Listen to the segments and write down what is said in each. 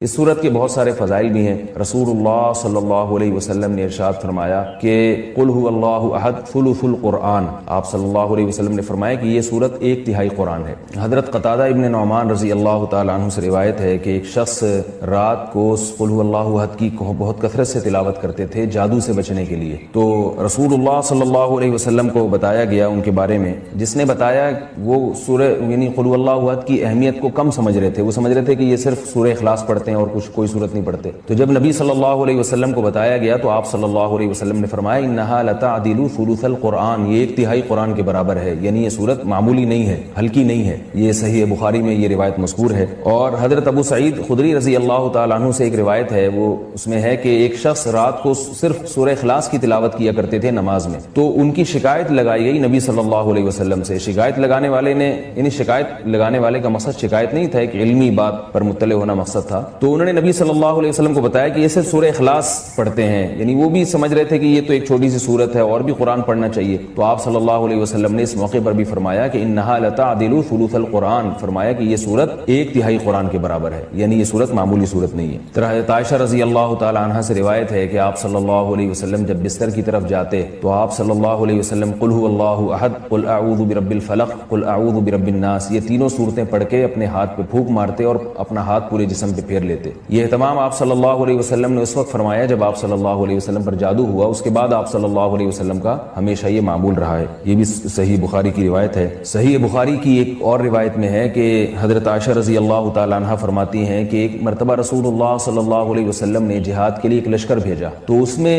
اس صورت کے بہت سارے فضائل بھی ہیں۔ رسول اللہ صلی اللہ علیہ وسلم نے ارشاد فرمایا کہ قل هو اللہ احد ثلث القرآن، آپ صلی اللہ علیہ وسلم نے فرمایا کہ یہ صورت 1/3 قرآن ہے۔ حضرت قتادہ ابن نعمان رضی اللہ تعالیٰ عنہ سے روایت ہے کہ ایک شخص رات کو قل هو اللہ احد کی بہت کثرت سے تلاوت کرتے تھے جادو سے بچنے کے لیے، تو رسول اللہ صلی اللہ علیہ وسلم کو بتایا گیا ان کے بارے میں، جس نے بتایا وہ سورہ یعنی قل هو اللہ احد کی اہمیت کو کم سمجھ رہے تھے، وہ سمجھ رہے تھے کہ یہ صرف سورہ اخلاص پڑھتے اور کچھ کوئی صورت نہیں پڑھتے۔ تو جب نبی صلی اللہ علیہ وسلم کو بتایا گیا تو آپ صلی اللہ علیہ وسلم نے فرمایا انہا لتعدل ثلث القرآن، یہ 1/3 قرآن کے برابر ہے، یعنی یہ صورت معمولی نہیں ہے، ہلکی نہیں ہے۔ یہ صحیح بخاری میں یہ روایت مذکور ہے۔ اور حضرت ابو سعید خدری رضی اللہ تعالیٰ عنہ سے ایک روایت ہے، وہ اس میں ہے کہ ایک شخص رات کو صرف سورہ اخلاص کی تلاوت کیا کرتے تھے نماز میں، تو ان کی شکایت لگائی گئی نبی صلی اللہ علیہ وسلم سے۔ شکایت لگانے والے نے یعنی شکایت لگانے والے کا مقصد شکایت نہیں تھا، ایک علمی بات پر مطلع ہونا مقصد تھا، تو انہوں نے نبی صلی اللہ علیہ وسلم کو بتایا کہ یہ صرف سورہ اخلاص پڑھتے ہیں، یعنی وہ بھی سمجھ رہے تھے کہ یہ تو ایک چھوٹی سی صورت ہے اور بھی قرآن پڑھنا چاہیے۔ تو آپ صلی اللہ علیہ وسلم نے اس موقع پر بھی فرمایا کہ انہا لتعدل ثلث القرآن، فرمایا کہ یہ صورت 1/3 قرآن کے برابر ہے، یعنی یہ صورت معمولی صورت نہیں ہے۔ حضرت عائشہ رضی اللہ تعالی عنہا سے روایت ہے کہ آپ صلی اللہ علیہ وسلم جب بستر کی طرف جاتے تو آپ صلی اللہ علیہ وسلم قل هو اللہ احد، قل اعوذ برب الفلق، قل اعوذ برب الناس، یہ تینوں صورتیں پڑھ کے اپنے ہاتھ پہ پھونک مارتے اور اپنا ہاتھ پورے جسم پہ پھیر لیتے۔ یہ اہتمام آپ صلی اللہ علیہ وسلم نے اس وقت فرمایا جب آپ صلی اللہ علیہ وسلم پر جادو ہوا، اس کے بعد آپ صلی اللہ علیہ وسلم کا ہمیشہ یہ معمول رہا ہے۔ یہ بھی صحیح بخاری کی روایت ہے۔ صحیح بخاری کی ایک اور روایت میں ہے کہ حضرت عائشہ رضی اللہ تعالی عنہا فرماتی ہیں کہ ایک مرتبہ رسول اللہ صلی اللہ علیہ وسلم نے جہاد کے لیے ایک لشکر بھیجا، تو اس میں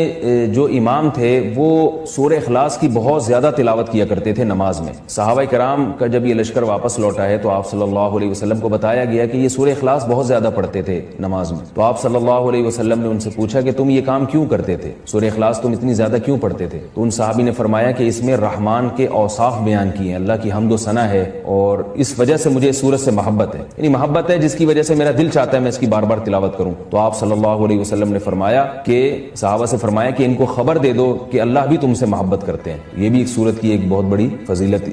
جو امام تھے وہ سورہ اخلاص کی بہت زیادہ تلاوت کیا کرتے تھے نماز میں۔ صحابہ کرام کا جب یہ لشکر واپس لوٹا ہے تو آپ صلی اللہ علیہ وسلم کو بتایا گیا کہ یہ سورہ اخلاص بہت زیادہ پڑھتے تھے نماز میں، تو آپ صلی اللہ علیہ وسلم نے ان سے پوچھا کہ تم یہ کام کیوں کرتے تھے، سورہ اخلاص تم اتنی زیادہ کیوں پڑھتے تھے؟ تو ان صحابی نے فرمایا کہ اس میں رحمان کے اوصاف بیان کیے ہیں، اللہ کی حمد و ثنا ہے، اور اس وجہ سے مجھے اس سورت سے محبت ہے، یعنی محبت ہے جس کی وجہ سے میرا دل چاہتا ہے میں اس کی بار بار تلاوت کروں۔ تو آپ صلی اللہ علیہ وسلم نے فرمایا کہ صحابہ سے فرمایا کہ ان کو خبر دے دو کہ اللہ بھی تم سے محبت کرتے ہیں۔ یہ بھی ایک سورت کی ایک بہت بڑی فضیلت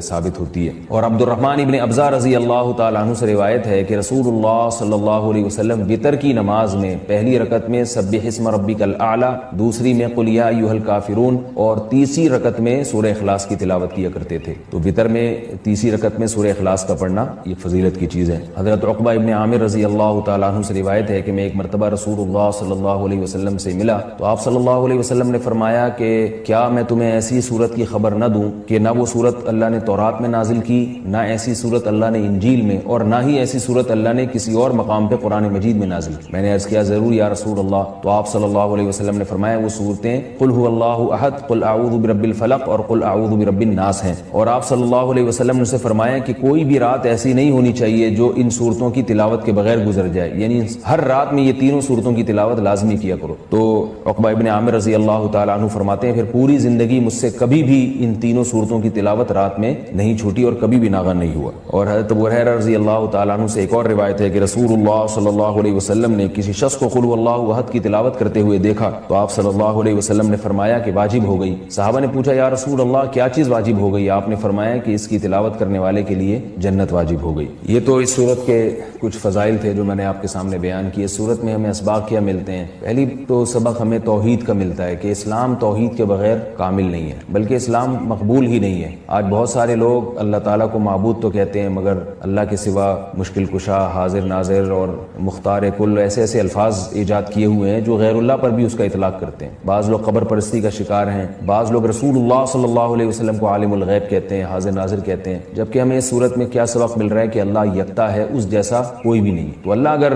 ثابت ہوتی ہے۔ اور عبد الرحمن ابن ابزہ رضی اللہ تعالیٰ عنہ سے روایت ہے کہ رسول اللہ صلی اللہ علیہ وسلم وتر کی نماز میں پہلی رکعت میں سبح اسم ربک الاعلی، دوسری میں قل یا ایھا الکافرون، اور تیسری رکعت میں سورہ اخلاص کی تلاوت کیا کرتے تھے۔ تو وتر میں تیسری رکعت میں سورہ اخلاص کا پڑھنا یہ فضیلت کی چیز ہے۔ حضرت عقبہ ابن عامر رضی اللہ تعالیٰ عنہ سے روایت ہے کہ میں ایک مرتبہ رسول اللہ صلی اللہ علیہ وسلم سے ملا تو آپ صلی اللہ علیہ وسلم نے فرمایا کہ کیا میں تمہیں ایسی صورت کی خبر نہ دوں کہ نہ وہ صورت اللہ نے تورات میں نازل کی، نہ ایسی صورت اللہ نے انجیل میں، اور نہ ہی ایسی صورت اللہ نے کسی اور مقام پہ قرآن مجید میں نازل کی؟ میں نے عرض کیا ضرور یا رسول اللہ۔ تو آپ صلی اللہ علیہ وسلم نے فرمایا وہ صورتیں قل هو اللہ احد، قل اعوذ برب الفلق اور قل اعوذ برب الناس ہیں۔ اور آپ صلی اللہ علیہ وسلم نے اسے فرمایا کہ کوئی بھی رات ایسی نہیں ہونی چاہیے جو ان صورتوں کی تلاوت کے بغیر گزر جائے، یعنی ہر رات میں یہ تینوں صورتوں کی تلاوت لازمی کیا کرو۔ تو عقبہ ابن عامر رضی اللہ تعالیٰ عنہ فرماتے ہیں پھر پوری زندگی مجھ سے کبھی بھی ان تینوں صورتوں کی تلاوت رات میں نہیں چھوٹی اور کبھی بھی ناغہ نہیں ہوا۔ اور حضرت ابو ہریرہ رضی اللہ تعالیٰ عنہ سے ایک اور روایت ہے کہ رسول اللہ صلی اللہ علیہ وسلم نے کسی شخص کو قل هو اللہ احد کی تلاوت کرتے ہوئے دیکھا تو آپ صلی اللہ علیہ وسلم نے فرمایا کہ واجب ہو گئی۔ صحابہ نے پوچھا یا رسول اللہ کیا چیز واجب ہو گئی؟ آپ نے فرمایا کہ اس کی تلاوت کرنے والے کے لیے جنت واجب ہو گئی۔ یہ تو اس صورت کے کچھ فضائل تھے جو میں نے آپ کے سامنے بیان کیے۔ اس صورت میں ہمیں اسباق کیا ملتے ہیں؟ پہلی تو سبق ہمیں توحید کا ملتا ہے کہ اسلام توحید کے بغیر کامل نہیں ہے، بلکہ اسلام مقبول ہی نہیں ہے۔ آج بہت سارے لوگ اللہ تعالیٰ کو معبود تو کہتے ہیں مگر اللہ کے سوا مشکل کشا، حاضر ناظر اور مختار کل ایسے ایسے الفاظ ایجاد کیے ہوئے ہیں جو غیر اللہ پر بھی اس کا اطلاق کرتے ہیں۔ بعض لوگ قبر پرستی کا شکار ہیں، بعض لوگ رسول اللہ صلی اللہ علیہ وسلم کو عالم الغیب کہتے ہیں، حاضر ناظر کہتے ہیں، جبکہ ہمیں اس صورت میں کیا سبق مل رہا ہے کہ اللہ یکتا ہے، اس جیسا کوئی بھی نہیں۔ تو اللہ اگر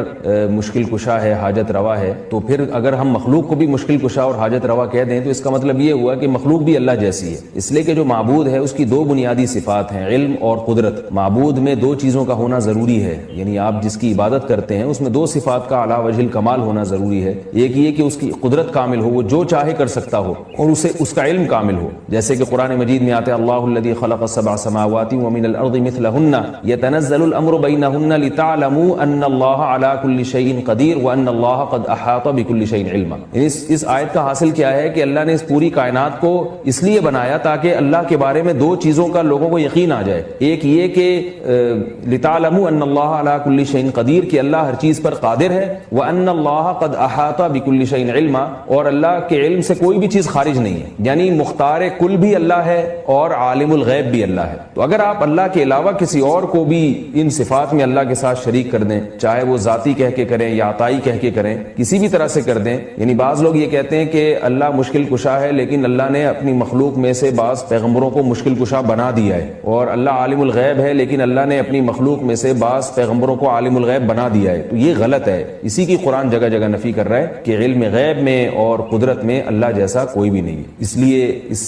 مشکل کشا ہے، حاجت روا ہے، تو پھر اگر ہم مخلوق کو بھی مشکل کشا اور حاجت روا کہہ دیں تو اس کا مطلب یہ ہوا کہ مخلوق بھی اللہ جیسی ہے، اس لیے کہ جو معبود ہے اس کی دو بنیادی صفات ہیں، علم اور قدرت۔ معبود میں دو چیزوں کا ہونا ضروری ہے، یعنی آپ جس کی عبادت کرتے ہیں اس میں دو صفات کا اعلیٰ وجہ الکمال ہونا ضروری ہے۔ ایک یہ کہ اس کی قدرت کامل ہو، وہ جو چاہے کر سکتا ہو، اور اسے اس کا علم کامل ہو، جیسے کہ قرآن مجید میں آتا ہے اللہ الذی خلق السبع سماوات ومن الارض مثلہن یتنزل الامر بینہن لتعلموا ان اللہ علی کل شیء قدیر وان اللہ قد احاط بکل شیء علما۔ اس آیت کا حاصل کیا ہے کہ اللہ نے اس پوری کائنات کو اس لیے بنایا تاکہ اللہ کے بارے میں دو چیزوں کا لوگوں کو یقین آ جائے۔ ایک یہ کہ لتعلموا ان اللہ علی کل شیء قدیر، کہ اللہ ہر چیز پر قادر ہے، وَأَنَّ اللَّهَ قَدْ أَحَاطَ بِكُلِّ شَيْءٍ عِلْمًا، اور اللہ کے علم سے کوئی بھی چیز خارج نہیں ہے، یعنی مختار کل بھی اللہ ہے اور عالم الغیب بھی اللہ ہے۔ تو اگر آپ اللہ کے علاوہ کسی اور کو بھی ان صفات میں اللہ کے ساتھ شریک کر دیں، چاہے وہ ذاتی کہہ کے کریں یا عطائی کہہ کے کریں، کسی بھی طرح سے کر دیں، یعنی بعض لوگ یہ کہتے ہیں کہ اللہ مشکل کشا ہے، لیکن اللہ نے اپنی مخلوق میں سے بعض پیغمبروں کو مشکل کشا بنا دیا ہے، اور اللہ عالم الغیب ہے لیکن اللہ نے اپنی مخلوق میں سے بعض پیغمبروں کو عالم الغیب بنا دیا ہے، تو یہ غلط ہے۔ اسی کی قرآن جگہ جگہ نفی کر رہا ہے کہ علم غیب میں اور قدرت میں اللہ جیسا کوئی بھی نہیں ہے۔ اس لیے اس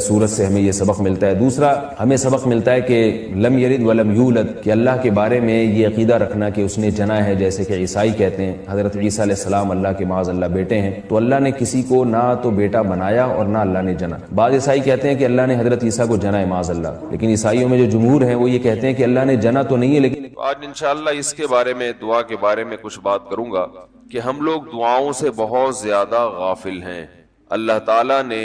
سورت سے ہمیں یہ سبق ملتا ہے۔ دوسرا ہمیں سبق ملتا ہے کہ لم یلد ولم یولد، کہ اللہ کے بارے میں یہ عقیدہ رکھنا کہ اس نے جنا ہے، جیسے کہ عیسائی کہتے ہیں حضرت عیسیٰ علیہ السلام اللہ کے معاذ اللہ بیٹے ہیں، تو اللہ نے کسی کو نہ تو بیٹا بنایا اور نہ اللہ نے جنا۔ بعض عیسائی کہتے ہیں کہ اللہ نے حضرت عیسیٰ کو جنا ہے معاذ اللہ، لیکن عیسائیوں میں جو جمہور ہیں وہ یہ کہتے ہیں کہ اللہ نے جنا تو نہیں ہے لیکن آج انشاءاللہ اس کے بارے میں، دعا کے بارے میں کچھ بات کروں گا کہ ہم لوگ دعاؤں سے بہت زیادہ غافل ہیں۔ اللہ تعالیٰ نے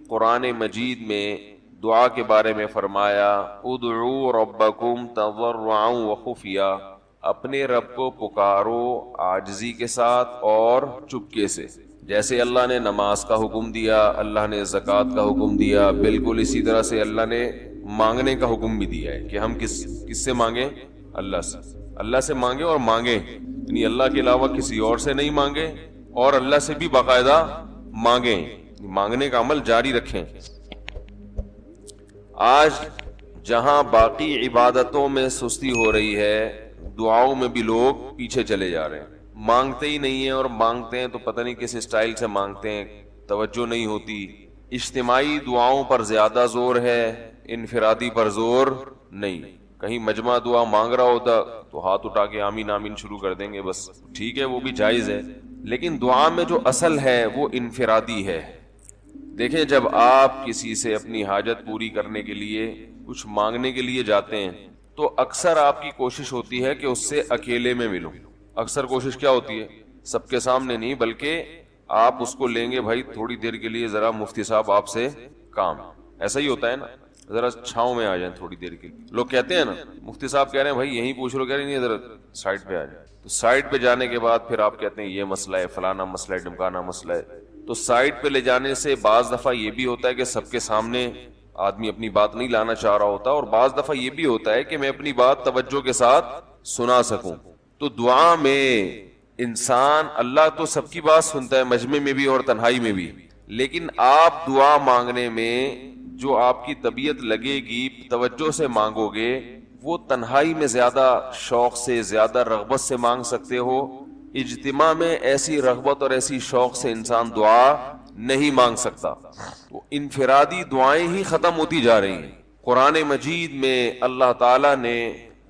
قرآن مجید میں دعا کے بارے میں فرمایا ادعوا ربکم تضرعا وخفیا، اپنے رب کو پکارو عاجزی کے ساتھ اور چپکے سے۔ جیسے اللہ نے نماز کا حکم دیا، اللہ نے زکوٰۃ کا حکم دیا، بالکل اسی طرح سے اللہ نے مانگنے کا حکم بھی دیا ہے کہ ہم کس سے مانگیں؟ اللہ سے مانگیں، اور مانگیں یعنی اللہ کے علاوہ کسی اور سے نہیں مانگیں، اور اللہ سے بھی باقاعدہ مانگیں، مانگنے کا عمل جاری رکھیں۔ آج جہاں باقی عبادتوں میں سستی ہو رہی ہے، دعاؤں میں بھی لوگ پیچھے چلے جا رہے ہیں، مانگتے ہی نہیں ہیں، اور مانگتے ہیں تو پتہ نہیں کس اسٹائل سے مانگتے ہیں، توجہ نہیں ہوتی۔ اجتماعی دعاؤں پر زیادہ زور ہے، انفرادی پر زور نہیں۔ کہیں مجمع دعا مانگ رہا ہوتا تو ہاتھ اٹھا کے آمین آمین شروع کر دیں گے، بس ٹھیک ہے وہ بھی جائز ہے، لیکن دعا میں جو اصل ہے وہ انفرادی ہے۔ دیکھیں جب آپ کسی سے اپنی حاجت پوری کرنے کے لیے، کچھ مانگنے کے لیے جاتے ہیں تو اکثر آپ کی کوشش ہوتی ہے کہ اس سے اکیلے میں ملو۔ اکثر کوشش کیا ہوتی ہے؟ سب کے سامنے نہیں، بلکہ آپ اس کو لیں گے بھائی تھوڑی دیر کے لیے ذرا مفتی صاحب آپ سے کام، ایسا ہی ہوتا ہے نا، ذرا چھاؤں میں آ جائیں تھوڑی دیر کے لیے۔ لوگ کہتے ہیں نا مفتی صاحب کہہ رہے ہیں بھائی یہیں پوچھ لو، کہہ رہے نہیں ذرا سائڈ پہ آ جائیں، تو سائڈ پہ جانے کے بعد پھر آپ کہتے ہیں یہ مسئلہ ہے، فلانا مسئلہ ہے، ڈمکانا مسئلہ ہے۔ تو سائڈ پہ لے جانے سے بعض دفعہ یہ بھی ہوتا ہے کہ سب کے سامنے آدمی اپنی بات نہیں لانا چاہ رہا ہوتا، اور بعض دفعہ یہ بھی ہوتا ہے کہ میں اپنی بات توجہ کے ساتھ سنا سکوں۔ تو دعا میں انسان، اللہ تو سب کی بات سنتا ہے، مجمع میں بھی اور تنہائی میں بھی، لیکن آپ دعا مانگنے میں جو آپ کی طبیعت لگے گی، توجہ سے مانگو گے، وہ تنہائی میں زیادہ شوق سے، زیادہ رغبت سے مانگ سکتے ہو۔ اجتماع میں ایسی رغبت اور ایسی شوق سے انسان دعا نہیں مانگ سکتا، وہ انفرادی دعائیں ہی ختم ہوتی جا رہی ہیں۔ قرآن مجید میں اللہ تعالیٰ نے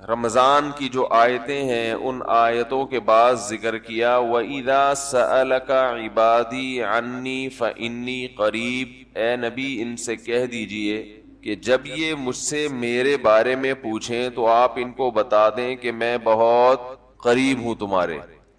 رمضان کی جو آیتیں ہیں ان آیتوں کے بعد ذکر کیا وَإِذَا سَأَلَكَ عِبَادِي عَنِّي فَإِنِّي قَرِيب، اے نبی ان سے کہہ دیجئے کہ جب یہ مجھ سے میرے بارے میں پوچھیں تو آپ ان کو بتا دیں کہ میں بہت قریب ہوں تمہارے۔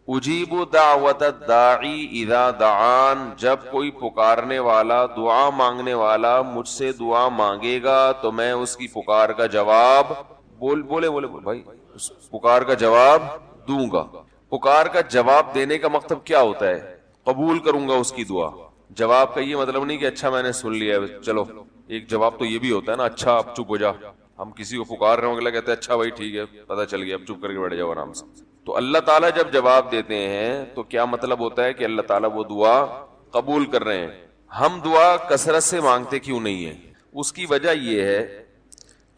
اجیب دعوت الداعی اذا دعان، جب کوئی پکارنے والا، دعا مانگنے والا مجھ سے دعا مانگے گا تو میں اس کی پکار کا جواب بولے بھائی اس پکار کا جواب دوں گا۔ پکار کا جواب دینے کا مطلب کیا ہوتا ہے؟ قبول کروں گا اس کی دعا۔ جواب کا یہ مطلب نہیں کہ اچھا میں نے سن لیا ہے چلو، ایک جواب تو یہ بھی ہوتا ہے نا، اچھا اب چپ ہو جا، ہم کسی کو پکار رہے ہوں اگلا کہتے ہیں اچھا بھائی ٹھیک ہے پتہ چل گیا، اب چپ کر کے بیٹھ جاؤ آرام سے۔ تو اللہ تعالیٰ جب جواب دیتے ہیں تو کیا مطلب ہوتا ہے کہ اللہ تعالیٰ وہ دعا قبول کر رہے ہیں۔ ہم دعا کثرت سے مانگتے کیوں نہیں ہیں؟ اس کی وجہ یہ ہے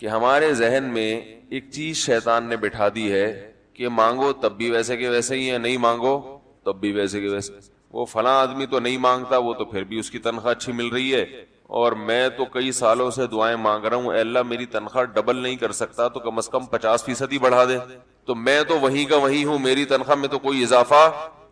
کہ ہمارے ذہن میں ایک چیز شیطان نے بٹھا دی ہے کہ مانگو تب بھی ویسے کے ویسے ہی ہے، نہیں مانگو تب بھی ویسے کے ویسے۔ وہ فلاں آدمی تو نہیں مانگتا، وہ تو پھر بھی اس کی تنخواہ اچھی مل رہی ہے، اور میں تو کئی سالوں سے دعائیں مانگ رہا ہوں، اے اللہ میری تنخواہ ڈبل نہیں کر سکتا تو کم از کم 50% ہی بڑھا دے، تو میں تو وہیں کا وہیں ہوں، میری تنخواہ میں تو کوئی اضافہ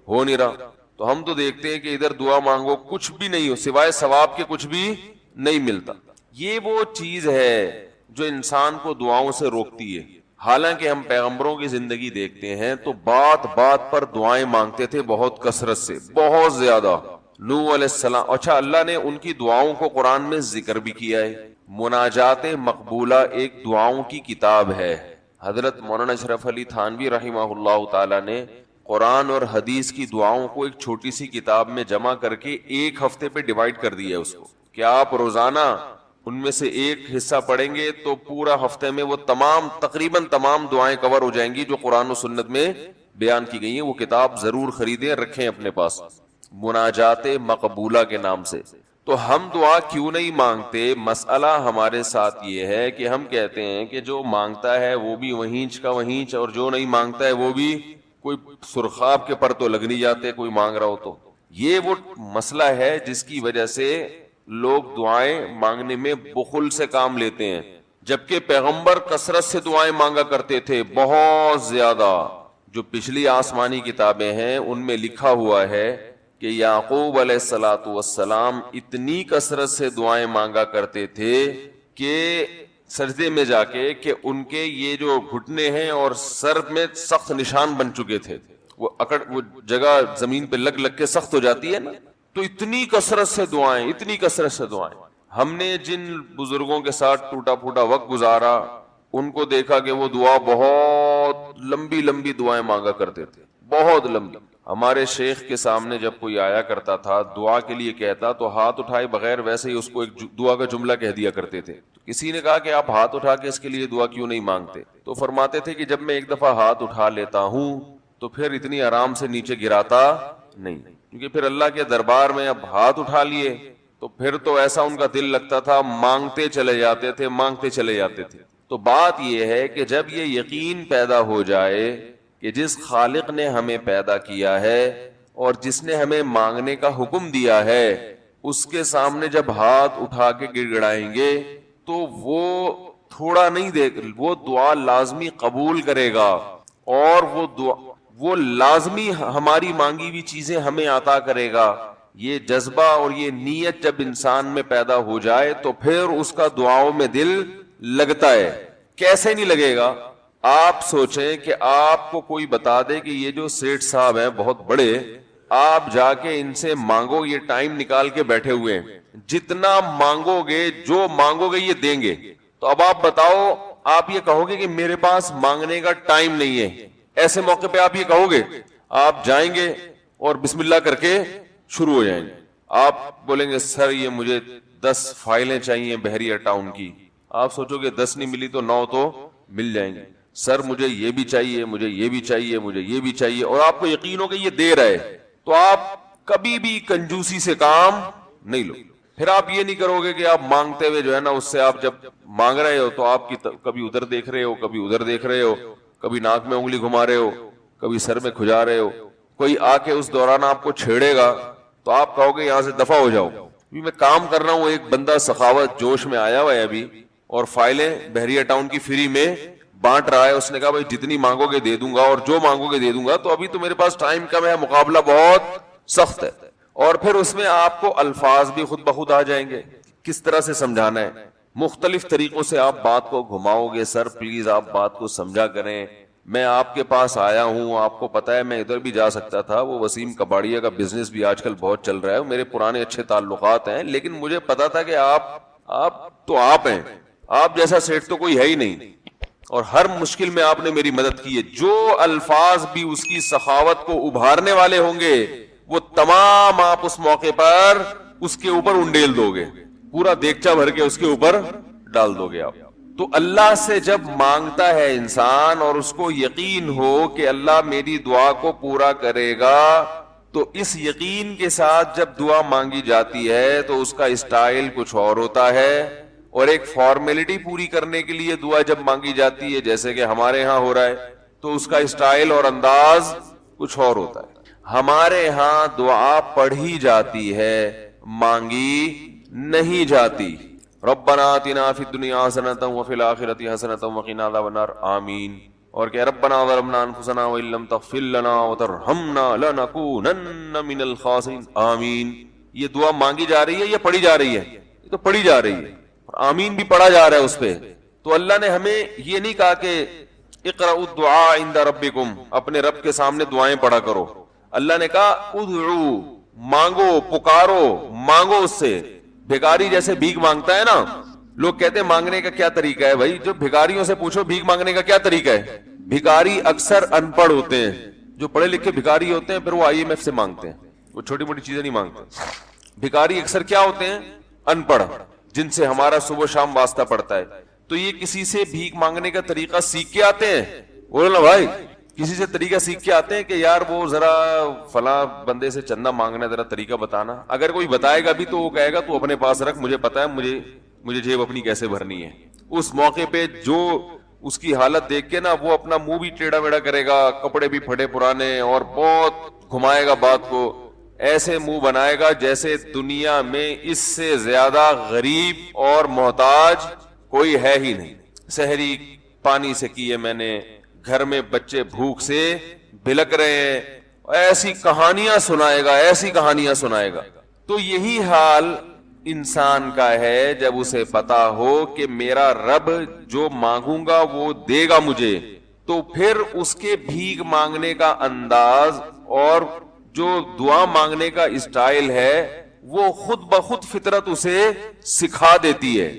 ہو نہیں رہا۔ تو ہم تو دیکھتے ہیں کہ ادھر دعا مانگو کچھ بھی نہیں ہو، سوائے ثواب کے کچھ بھی نہیں ملتا۔ یہ وہ چیز ہے جو انسان کو دعاؤں سے روکتی ہے۔ حالانکہ ہم پیغمبروں کی زندگی دیکھتے ہیں تو بات بات پر دعائیں مانگتے تھے، بہت کثرت سے، بہت زیادہ۔ نوح علیہ السلام، اچھا اللہ نے ان کی دعاؤں کو قرآن میں ذکر بھی کیا ہے۔ مناجات مقبولہ ایک دعاؤں کی کتاب ہے۔ حضرت مولانا اشرف علی تھانوی رحمہ اللہ تعالی نے قرآن اور حدیث کی دعاؤں کو ایک چھوٹی سی کتاب میں جمع کر کے ایک ہفتے پہ ڈیوائڈ کر دیا ہے اس کو کہ آپ روزانہ ان میں سے ایک حصہ پڑھیں گے تو پورا ہفتے میں وہ تقریباً تمام دعائیں کور ہو جائیں گی جو قرآن و سنت میں بیان کی گئی ہیں. وہ کتاب ضرور خریدیں, رکھیں اپنے پاس, مناجات مقبولہ کے نام سے. تو ہم دعا کیوں نہیں مانگتے؟ مسئلہ ہمارے ساتھ یہ ہے کہ ہم کہتے ہیں کہ جو مانگتا ہے وہ بھی وہینچ کا وہینچ, اور جو نہیں مانگتا ہے وہ بھی کوئی سرخاب کے پر تو لگ نہیں جاتے کوئی مانگ رہا ہو تو. یہ وہ مسئلہ ہے جس کی وجہ سے لوگ دعائیں مانگنے میں بخل سے کام لیتے ہیں, جبکہ پیغمبر کثرت سے دعائیں مانگا کرتے تھے, بہت زیادہ. جو پچھلی آسمانی کتابیں ہیں ان میں لکھا ہوا ہے کہ یعقوب علیہ الصلوۃ والسلام اتنی کثرت سے دعائیں مانگا کرتے تھے کہ سجدے میں جا کے کہ ان کے یہ جو گھٹنے ہیں اور سر میں سخت نشان بن چکے تھے, وہ جگہ زمین پہ لگ کے سخت ہو جاتی ہے نا. تو اتنی کثرت سے دعائیں, اتنی کثرت سے دعائیں. ہم نے جن بزرگوں کے ساتھ ٹوٹا پھوٹا وقت گزارا ان کو دیکھا کہ وہ دعا بہت لمبی لمبی دعائیں مانگا کرتے تھے, بہت لمبی. ہمارے شیخ کے سامنے جب کوئی آیا کرتا تھا دعا کے لیے کہتا تو ہاتھ اٹھائے بغیر ویسے ہی اس کو ایک دعا کا جملہ کہہ دیا کرتے تھے. تو کسی نے کہا کہ آپ ہاتھ اٹھا کے اس کے لیے دعا کیوں نہیں مانگتے؟ تو فرماتے تھے کہ جب میں ایک دفعہ ہاتھ اٹھا لیتا ہوں تو پھر اتنی آرام سے نیچے گراتا نہیں, کیونکہ پھر اللہ کے دربار میں اب ہاتھ اٹھا لیے تو پھر تو ایسا ان کا دل لگتا تھا, مانگتے چلے جاتے تھے, مانگتے چلے جاتے تھے. تو بات یہ ہے کہ جب یہ یقین پیدا ہو جائے کہ جس خالق نے ہمیں پیدا کیا ہے اور جس نے ہمیں مانگنے کا حکم دیا ہے اس کے سامنے جب ہاتھ اٹھا کے گڑ گڑائیں گے تو وہ تھوڑا نہیں دے, وہ دعا لازمی قبول کرے گا, اور وہ لازمی ہماری مانگی ہوئی چیزیں ہمیں عطا کرے گا. یہ جذبہ اور یہ نیت جب انسان میں پیدا ہو جائے تو پھر اس کا دعاؤں میں دل لگتا ہے. کیسے نہیں لگے گا؟ آپ سوچیں کہ آپ کو کوئی بتا دے کہ یہ جو سیٹھ صاحب ہیں بہت بڑے, آپ جا کے ان سے مانگو, یہ ٹائم نکال کے بیٹھے ہوئے ہیں, جتنا مانگو گے جو مانگو گے یہ دیں گے. تو اب آپ بتاؤ, آپ یہ کہو گے کہ میرے پاس مانگنے کا ٹائم نہیں ہے؟ ایسے موقع پہ آپ یہ کہو گے؟ آپ جائیں گے اور بسم اللہ کر کے شروع ہو جائیں گے. آپ بولیں گے سر یہ مجھے 10 فائلیں چاہیے بحریہ ٹاؤن کی. آپ سوچو گے 10 نہیں ملی تو 9 تو مل جائیں گے. سر مجھے یہ بھی چاہیے, مجھے یہ بھی چاہیے, مجھے یہ بھی چاہیے, اور آپ کو یقین ہو کہ یہ دے رہے, تو آپ کبھی بھی کنجوسی سے کام نہیں لو. پھر آپ یہ نہیں کرو گے کہ آپ مانگتے ہوئے جو ہے نا اس سے آپ جب مانگ رہے ہو تو آپ کی کبھی ادھر دیکھ رہے ہو, کبھی ادھر دیکھ رہے ہو, کبھی ناک میں انگلی گھما رہے ہو, کبھی سر میں کھجا رہے ہو. کوئی آ کے اس دوران آپ کو چھیڑے گا تو آپ کہو گے یہاں سے دفع ہو جاؤ. میں کام کر رہا ہوں, ایک بندہ سخاوت جوش میں آیا ہوا ہے ابھی اور فائلیں بحریہ ٹاؤن کی فری میں بانٹ رہا ہے. اس نے کہا بھائی جتنی مانگو گے دے دوں گا اور جو مانگو گے دے دوں گا, تو ابھی تو میرے پاس ٹائم کم ہے, مقابلہ بہت سخت ہے. اور پھر اس میں آپ کو الفاظ بھی خود بخود آ جائیں گے, کس طرح سے سمجھانا ہے. مختلف طریقوں سے آپ بات کو گھماؤ گے. سر پلیز آپ بات کو سمجھا کریں, میں آپ کے پاس آیا ہوں, آپ کو پتا ہے میں ادھر بھی جا سکتا تھا, وہ وسیم کباڑیا کا بزنس بھی آج کل بہت چل رہا ہے, میرے پرانے اچھے تعلقات ہیں, لیکن مجھے پتا تھا کہ آپ ہیں, آپ جیسا سیٹ تو کوئی ہے ہی نہیں, اور ہر مشکل میں آپ نے میری مدد کی ہے. جو الفاظ بھی اس کی سخاوت کو ابھارنے والے ہوں گے وہ تمام آپ اس موقع پر اس کے اوپر انڈیل دو گے, پورا دیگچا بھر کے اس کے اوپر ڈال دو گے آپ. تو اللہ سے جب مانگتا ہے انسان اور اس کو یقین ہو کہ اللہ میری دعا کو پورا کرے گا, تو اس یقین کے ساتھ جب دعا مانگی جاتی ہے تو اس کا اسٹائل کچھ اور ہوتا ہے, اور ایک فارمیلٹی پوری کرنے کے لیے دعا جب مانگی جاتی ہے جیسے کہ ہمارے ہاں ہو رہا ہے تو اس کا اسٹائل اور انداز کچھ اور ہوتا ہے. ہمارے ہاں دعا پڑھی جاتی ہے, مانگی نہیں جاتی. ربنا آتنا فی الدنیا حسنۃ وفی الآخرۃ حسنۃ وقنا عذاب النار, آمین. اور کہ ربنا ظلمنا انفسنا وان لم تغفر لنا وترحمنا لنکونن من الخاسرین, آمین. یہ دعا مانگی جا رہی ہے یا پڑھی جا رہی ہے؟ یہ تو پڑھی جا رہی ہے, اور آمین بھی پڑھا جا رہا ہے اس پہ. تو اللہ نے ہمیں یہ نہیں کہا کہ اقرأوا الدعاء عند ربکم, اپنے رب کے سامنے دعائیں پڑھا کرو. اللہ نے کہا ادعو, مانگو, پکارو, مانگو اس سے. بھکاری جیسے بھیک مانگتا ہے نا, لوگ کہتے ہیں مانگنے کا کیا طریقہ ہے؟ بھائی جو بھکاریوں سے پوچھو بھیک مانگنے کا کیا طریقہ ہے. بھکاری اکثر ان پڑھ ہوتے ہیں, جو پڑھے لکھے بھکاری ہوتے ہیں پھر وہ IMF سے مانگتے ہیں, وہ چھوٹی موٹی چیزیں نہیں مانگتے. بھکاری اکثر کیا ہوتے ہیں؟ ان پڑھ, جن سے ہمارا صبح شام واسطہ پڑتا ہے. تو یہ کسی سے بھیک مانگنے کا طریقہ سیکھ کے آتے ہیں. بولو نا بھائی, کسی سے طریقہ سیکھ کے آتے ہیں کہ یار وہ ذرا فلاں بندے سے چندہ مانگنا ذرا طریقہ بتانا. اگر کوئی بتائے گا بھی تو وہ کہے گا تو اپنے پاس رکھ, مجھے پتا ہے مجھے جیب اپنی کیسے بھرنی ہے. اس موقع پہ جو اس کی حالت دیکھ کے نا وہ اپنا منہ بھی ٹیڑھا ویڑھا کرے گا, کپڑے بھی پھٹے پرانے, اور بہت گھمائے گا بات کو, ایسے منہ بنائے گا جیسے دنیا میں اس سے زیادہ غریب اور محتاج کوئی ہے ہی نہیں. سحری پانی سے کی ہے میں نے, گھر میں بچے بھوک سے بلک رہے ہیں, ایسی کہانیاں سنائے گا, ایسی کہانیاں سنائے گا. تو یہی حال انسان کا ہے جب اسے پتا ہو کہ میرا رب جو مانگوں گا وہ دے گا مجھے, تو پھر اس کے بھیک مانگنے کا انداز اور جو دعا مانگنے کا اسٹائل ہے وہ خود بخود فطرت اسے سکھا دیتی ہے,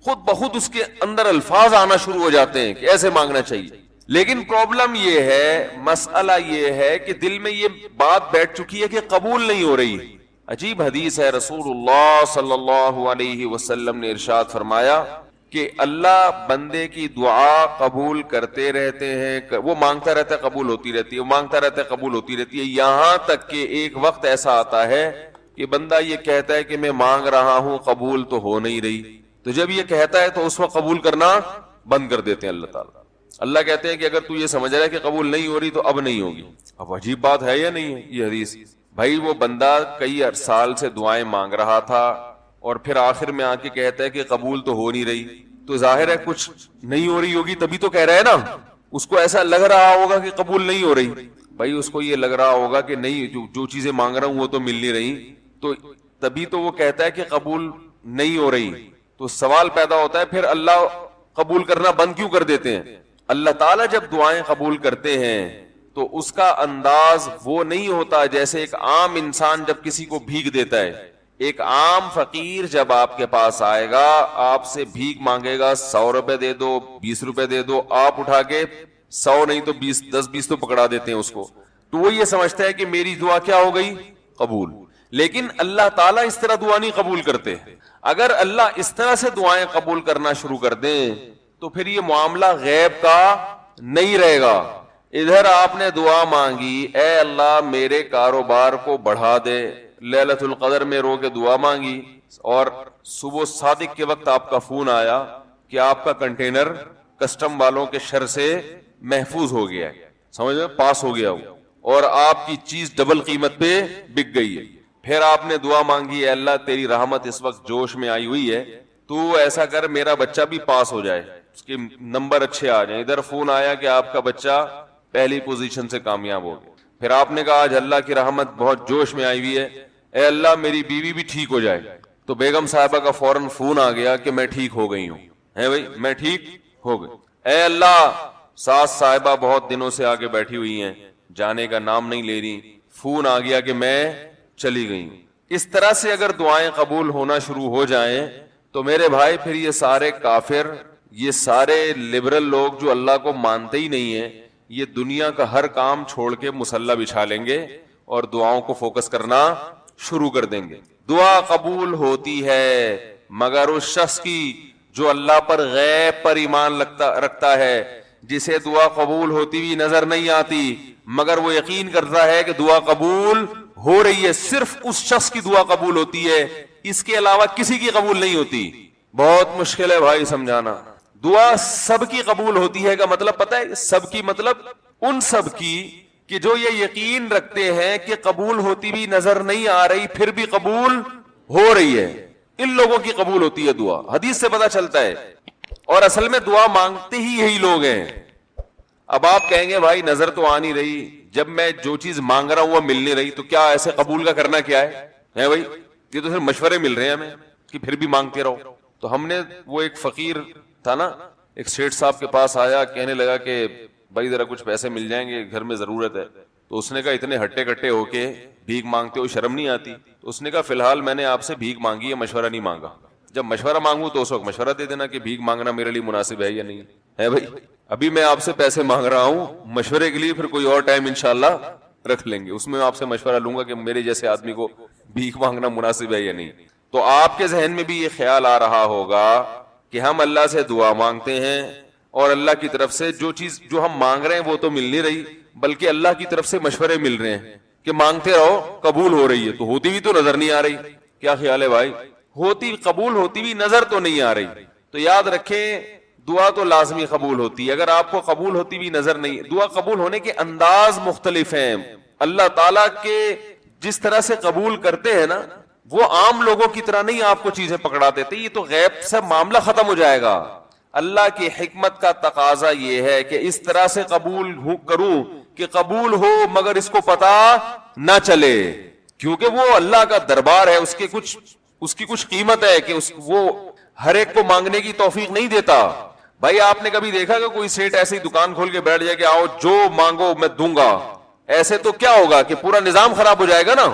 خود بخود اس کے اندر الفاظ آنا شروع ہو جاتے ہیں کہ ایسے مانگنا چاہیے. لیکن پرابلم یہ ہے, مسئلہ یہ ہے کہ دل میں یہ بات بیٹھ چکی ہے کہ قبول نہیں ہو رہی. عجیب حدیث ہے, رسول اللہ صلی اللہ علیہ وسلم نے ارشاد فرمایا کہ اللہ بندے کی دعا قبول کرتے رہتے ہیں, وہ مانگتا رہتا ہے قبول ہوتی رہتی ہے, وہ مانگتا رہتا ہے قبول ہوتی رہتی ہے, یہاں تک کہ ایک وقت ایسا آتا ہے کہ بندہ یہ کہتا ہے کہ میں مانگ رہا ہوں قبول تو ہو نہیں رہی. تو جب یہ کہتا ہے تو اس وقت قبول کرنا بند کر دیتے ہیں اللہ تعالیٰ. اللہ کہتے ہیں کہ اگر تو یہ سمجھ رہا ہے کہ قبول نہیں ہو رہی تو اب نہیں ہوگی. اب عجیب بات ہے یا نہیں ہے یہ حدیث؟ بھائی وہ بندہ کئی سال سے دعائیں مانگ رہا تھا اور پھر آخر میں آ کے کہتا ہے کہ قبول تو ہو نہیں رہی, تو ظاہر ہے کچھ نہیں ہو رہی ہوگی تبھی تو کہہ رہا ہے نا. اس کو ایسا لگ رہا ہوگا کہ قبول نہیں ہو رہی. بھائی اس کو یہ لگ رہا ہوگا کہ نہیں, جو چیزیں مانگ رہا ہوں وہ تو مل نہیں رہی, تو تبھی تو وہ کہتا ہے کہ قبول نہیں ہو رہی. تو سوال پیدا ہوتا ہے پھر اللہ قبول کرنا بند کیوں کر دیتے ہیں؟ اللہ تعالیٰ جب دعائیں قبول کرتے ہیں تو اس کا انداز وہ نہیں ہوتا جیسے ایک عام انسان جب کسی کو بھیک دیتا ہے. ایک عام فقیر جب آپ کے پاس آئے گا, آپ سے بھیک مانگے گا, 100 روپے دے دو, 20 روپے دے دو, آپ اٹھا کے 100 نہیں تو 10-20 تو پکڑا دیتے ہیں اس کو, تو وہ یہ سمجھتا ہے کہ میری دعا کیا ہو گئی؟ قبول. لیکن اللہ تعالیٰ اس طرح دعا نہیں قبول کرتے. اگر اللہ اس طرح سے دعائیں قبول کرنا شروع کر دیں تو پھر یہ معاملہ غیب کا نہیں رہے گا. ادھر آپ نے دعا مانگی, اے اللہ میرے کاروبار کو بڑھا دے, لیلۃ القدر میں رو کے دعا مانگی, اور صبح صادق کے وقت آپ کا فون آیا کہ آپ کا کنٹینر کسٹم والوں کے شر سے محفوظ ہو گیا ہے, سمجھ میں پاس ہو گیا وہ, اور آپ کی چیز ڈبل قیمت پہ بک گئی ہے. پھر آپ نے دعا مانگی, اے اللہ تیری رحمت اس وقت جوش میں آئی ہوئی ہے, تو ایسا کر میرا بچہ بھی پاس ہو جائے, اس کے نمبر اچھے آ جائیں. ادھر فون آیا کہ آپ کا بچہ پہلی پوزیشن سے کامیاب ہو گیا. پھر آپ نے کہا آج اللہ کی رحمت بہت جوش میں آئی ہوئی ہے, اے اللہ میری بیوی بھی ٹھیک ہو جائے. تو بیگم صاحبہ کا فوراً فون آ گیا کہ میں ٹھیک ہو گئی ہوں, ہے بھائی میں ٹھیک ہو گئی. اے اللہ ساس صاحبہ بہت دنوں سے آگے بیٹھی ہوئی ہیں, جانے کا نام نہیں لے رہی, فون آ گیا کہ میں چلی گئی. اس طرح سے اگر دعائیں قبول ہونا شروع ہو جائیں تو میرے بھائی پھر یہ سارے کافر, یہ سارے لبرل لوگ جو اللہ کو مانتے ہی نہیں ہیں, یہ دنیا کا ہر کام چھوڑ کے مصلی بچھا لیں گے اور دعاؤں کو فوکس کرنا شروع کر دیں گے. دعا قبول ہوتی ہے مگر اس شخص کی جو اللہ پر غیب پر ایمان رکھتا ہے, جسے دعا قبول ہوتی ہوئی نظر نہیں آتی مگر وہ یقین کرتا ہے کہ دعا قبول ہو رہی ہے. صرف اس شخص کی دعا قبول ہوتی ہے, اس کے علاوہ کسی کی قبول نہیں ہوتی. بہت مشکل ہے بھائی سمجھانا. دعا سب کی قبول ہوتی ہے کا مطلب پتہ ہے؟ سب کی مطلب ان سب کی کہ جو یہ یقین رکھتے ہیں کہ قبول ہوتی بھی نظر نہیں آ رہی پھر بھی قبول ہو رہی ہے, ان لوگوں کی قبول ہوتی ہے دعا. حدیث سے پتہ چلتا ہے. اور اصل میں دعا مانگتے ہی یہی لوگ ہیں. اب آپ کہیں گے بھائی نظر تو آ نہیں رہی, جب میں جو چیز مانگ رہا ہوں وہ مل نہیں رہی, تو کیا ایسے قبول کا کرنا کیا ہے بھائی؟ یہ تو صرف مشورے مل رہے ہیں ہمیں کہ پھر بھی مانگتے رہو. تو ہم نے, وہ ایک فقیر تھا نا, ایک سیٹھ صاحب کے پاس آیا, کہنے لگا کہ بھائی ذرا کچھ پیسے مل جائیں گے, گھر میں ضرورت ہے. تو اس نے کہا اتنے ہٹے کٹے ہو کے بھیک مانگتے ہو, شرم نہیں آتی؟ تو اس نے کہا فی الحال میں نے آپ سے بھیک مانگی ہے, مشورہ نہیں مانگا. جب مشورہ مانگوں تو اس وقت مشورہ دے دینا کہ بھیک مانگنا میرے لیے مناسب ہے یا نہیں ہے. بھائی ابھی میں آپ سے پیسے مانگ رہا ہوں مشورے کے لیے, پھر کوئی اور ٹائم انشاءاللہ رکھ لیں گے, اس میں آپ سے مشورہ لوں گا کہ میرے جیسے آدمی کو بھیک مانگنا مناسب ہے یا نہیں. تو آپ کے ذہن میں بھی یہ خیال آ رہا ہوگا کہ ہم اللہ سے دعا مانگتے ہیں اور اللہ کی طرف سے جو چیز جو ہم مانگ رہے ہیں وہ تو مل نہیں رہی, بلکہ اللہ کی طرف سے مشورے مل رہے ہیں کہ مانگتے رہو, قبول ہو رہی ہے, تو ہوتی بھی تو نظر نہیں آ رہی. کیا خیال ہے بھائی؟ ہوتی قبول ہوتی بھی نظر تو نہیں آ رہی. تو یاد رکھیں دعا تو لازمی قبول ہوتی ہے. اگر آپ کو قبول ہوتی بھی نظر نہیں, دعا قبول ہونے کے انداز مختلف ہیں. اللہ تعالیٰ کے جس طرح سے قبول کرتے ہیں نا, وہ عام لوگوں کی طرح نہیں آپ کو چیزیں پکڑا دیتے. یہ تو غیب سے معاملہ ختم ہو جائے گا. اللہ کی حکمت کا تقاضا یہ ہے کہ اس طرح سے قبول کروں کہ قبول ہو مگر اس کو پتا نہ چلے, کیونکہ وہ اللہ کا دربار ہے, اس کی کچھ قیمت ہے کہ وہ ہر ایک کو مانگنے کی توفیق نہیں دیتا. بھائی آپ نے کبھی دیکھا کہ کوئی سیٹ ایسی دکان کھول کے بیٹھ جائے کہ آؤ جو مانگو میں دوں گا؟ ایسے تو کیا ہوگا کہ پورا نظام خراب ہو جائے گا نا.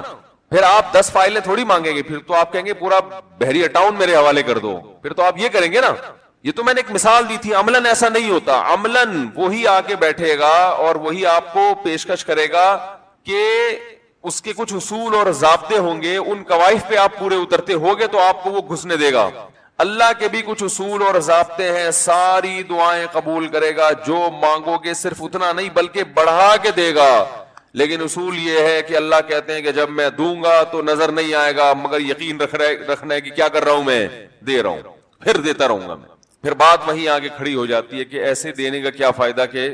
پھر آپ 10 فائلیں تھوڑی مانگیں گے, پھر تو آپ کہیں گے پورا بحریہ ٹاؤن میرے حوالے کر دو, پھر تو آپ یہ کریں گے نا. یہ تو میں نے ایک مثال دی تھی. عملاً ایسا نہیں ہوتا. عملاً وہی آ کے بیٹھے گا اور وہی آپ کو پیشکش کرے گا کہ اس کے کچھ اصول اور ضابطے ہوں گے, ان قواعد پہ آپ پورے اترتے ہوگے تو آپ کو وہ گھسنے دے گا. اللہ کے بھی کچھ اصول اور ضابطے ہیں, ساری دعائیں قبول کرے گا, جو مانگو گے صرف اتنا نہیں بلکہ بڑھا کے دے گا. لیکن اصول یہ ہے کہ اللہ کہتے ہیں کہ جب میں دوں گا تو نظر نہیں آئے گا, مگر یقین رکھنا ہے کہ کیا کر رہا ہوں, میں دے رہا ہوں, پھر دیتا رہوں گا میں. پھر بات وہیں آگے کھڑی ہو جاتی ہے کہ ایسے دینے کا کیا فائدہ کہ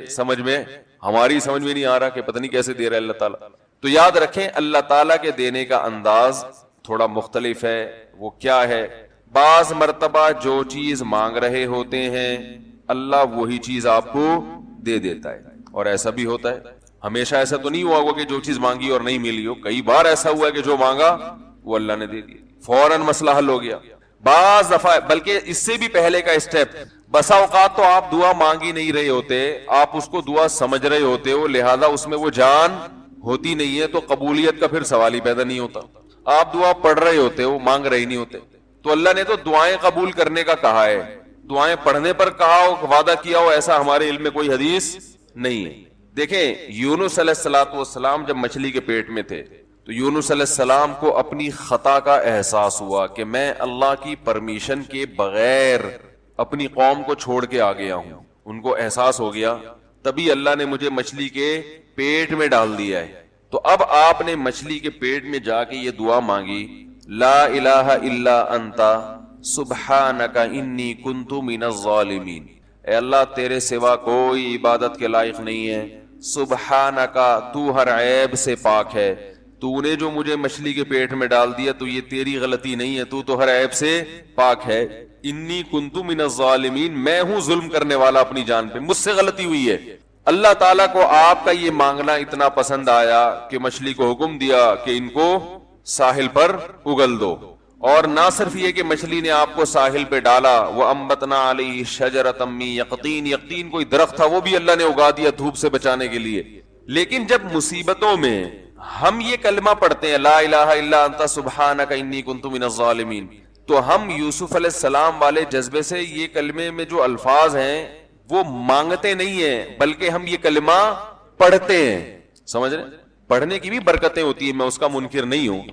ہماری سمجھ میں نہیں آ رہا کہ پتہ نہیں کیسے دے رہا ہے اللہ تعالیٰ. تو یاد رکھیں اللہ تعالیٰ کے دینے کا انداز تھوڑا مختلف ہے. وہ کیا ہے؟ بعض مرتبہ جو چیز مانگ رہے ہوتے ہیں اللہ وہی چیز آپ کو دے دیتا ہے, اور ایسا بھی ہوتا ہے. ہمیشہ ایسا تو نہیں ہوا ہوگا کہ جو چیز مانگی اور نہیں ملی ہو. کئی بار ایسا ہوا ہے کہ جو مانگا وہ اللہ نے دے دیا, فوراً مسئلہ حل ہو گیا. بعض دفعہ بلکہ اس سے بھی پہلے کا اسٹیپ, بسا اوقات تو آپ دعا مانگ ہی نہیں رہے ہوتے, آپ اس کو دعا سمجھ رہے ہوتے ہو, لہذا اس میں وہ جان ہوتی نہیں ہے, تو قبولیت کا پھر سوال ہی پیدا نہیں ہوتا. آپ دعا پڑھ رہے ہوتے ہو, مانگ رہے نہیں ہوتے. تو اللہ نے تو دعائیں قبول کرنے کا کہا ہے, دعائیں پڑھنے پر کہا ہو, وعدہ کیا ہو, ایسا ہمارے علم میں کوئی حدیث نہیں ہے. دیکھیں یونس علیہ الصلوۃ والسلام جب مچھلی کے پیٹ میں تھے تو یونس علیہ السلام کو اپنی خطا کا احساس ہوا کہ میں اللہ کی پرمیشن کے بغیر اپنی قوم کو چھوڑ کے آ گیا ہوں. ان کو احساس ہو گیا, تبھی اللہ نے مجھے مچھلی کے پیٹ میں ڈال دیا ہے. تو اب آپ نے مچھلی کے پیٹ میں جا کے یہ دعا مانگی, لا الہ الا انت سبحانک انی کنت من الظالمین. اے اللہ تیرے سوا کوئی عبادت کے لائق نہیں ہے, سبحانک تو ہر عیب سے پاک ہے, تو نے جو مجھے مچھلی کے پیٹ میں ڈال دیا تو یہ تیری غلطی نہیں ہے, تو ہر عیب سے پاک ہے. انی کنت من الظالمین, میں ہوں ظلم کرنے والا اپنی جان پہ, مجھ سے غلطی ہوئی ہے. اللہ تعالیٰ کو آپ کا یہ مانگنا اتنا پسند آیا کہ مچھلی کو حکم دیا کہ ان کو ساحل پر اگل دو. اور نہ صرف یہ کہ مچھلی نے آپ کو ساحل پہ ڈالا, وَأَنبَتْنَا عَلَيْهِ شَجَرَةً مِّن يَقْطِينٍ, یقطین کوئی درخت تھا وہ بھی اللہ نے اگا دیا دھوپ سے بچانے کے لیے. لیکن جب مصیبتوں میں ہم یہ کلمہ پڑھتے ہیں لا الہ الا انت سبحانک انی کنت من الظالمین, تو ہم یوسف علیہ السلام والے جذبے سے یہ کلمے میں جو الفاظ ہیں وہ مانگتے نہیں ہیں بلکہ ہم یہ کلمہ پڑھتے ہیں. سمجھ رہے ہیں؟ پڑھنے کی بھی برکتیں ہوتی ہیں, میں اس کا منکر نہیں ہوں,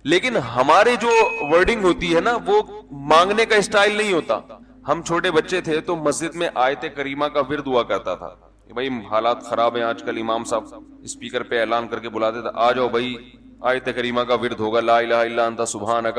لیکن ہمارے جو ورڈنگ ہوتی ہے نا وہ مانگنے کا اسٹائل نہیں ہوتا. ہم چھوٹے بچے تھے تو مسجد میں آیت کریمہ کا ورد ہوا کرتا تھا کہ بھائی حالات خراب ہیں آج کل, امام صاحب اسپیکر پہ اعلان کر کے بلاتے تھے, آ جاؤ بھائی آیت کریمہ کا ورد ہوگا, لا الہ الا انت سبحانک